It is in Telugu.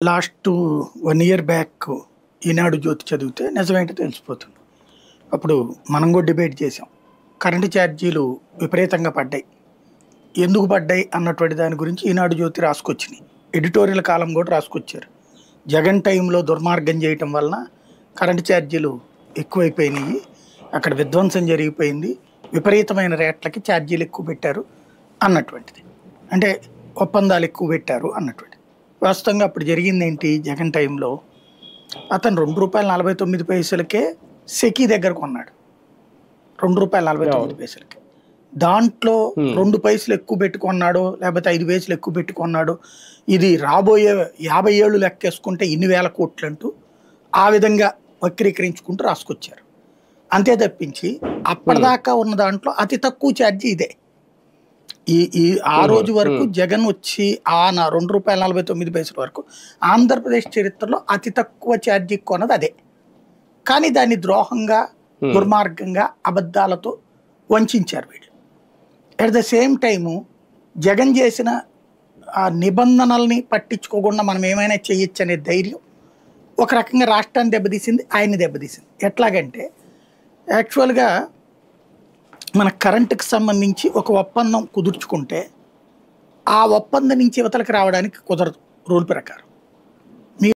లాస్ట్ 1 ఇయర్ బ్యాక్ ఈనాడు జ్యోతి చదివితే నిజమేంటో తెలిసిపోతుంది. అప్పుడు మనం కూడా డిబేట్ చేసాం. కరెంటు ఛార్జీలు విపరీతంగా పడ్డాయి. ఎందుకు పడ్డాయి అన్నటువంటి దాని గురించి ఈనాడు జ్యోతి రాసుకొచ్చినాయి. ఎడిటోరియల్ కాలం కూడా రాసుకొచ్చారు. జగన్ టైంలో దుర్మార్గం చేయటం వలన కరెంటు ఛార్జీలు ఎక్కువైపోయినాయి, అక్కడ విధ్వంసం జరిగిపోయింది, విపరీతమైన రేట్లకి ఛార్జీలు ఎక్కువ పెట్టారు అన్నటువంటిది. అంటే ఒప్పందాలు ఎక్కువ పెట్టారు అన్నటువంటిది. వాస్తవంగా అప్పుడు జరిగింది ఏంటి? జగన్ టైంలో అతను ₹2.49కే సెకీ దగ్గర కొన్నాడు. ₹2.49. దాంట్లో 2 పైసలు ఎక్కువ పెట్టుకున్నాడో లేకపోతే 5 పైసలు ఎక్కువ పెట్టుకున్నాడో, ఇది రాబోయే 50 ఏళ్ళు లెక్కేసుకుంటే ఇన్ని వేల కోట్లు అంటూ ఆ విధంగా వక్రీకరించుకుంటూ రాసుకొచ్చారు. అంతే తప్పించి అప్పటిదాకా ఉన్న దాంట్లో అతి తక్కువ ఛార్జీ ఇదే. ఆ రోజు వరకు జగన్ వచ్చి ₹2.49 వరకు ఆంధ్రప్రదేశ్ చరిత్రలో అతి తక్కువ ఛార్జీ కొన్నది అదే. కానీ దాన్ని ద్రోహంగా, దుర్మార్గంగా, అబద్ధాలతో వంచారు వీళ్ళు. At the same time Jagan చేసిన ఆ నిబంధనల్ని పట్టించుకోకుండా మనం ఏమైనా చేయొచ్చు అనే ధైర్యం ఒక రకంగా రాష్ట్రాన్ని దెబ్బతీసింది, ఆయన్ని దెబ్బతీసింది. ఎట్లాగంటే యాక్చువల్గా మన కరెంటుకి సంబంధించి ఒక ఒప్పందం కుదుర్చుకుంటే ఆ ఒప్పందం నుంచి యువతలకు రావడానికి కుదరదు రూల్ ప్రకారం.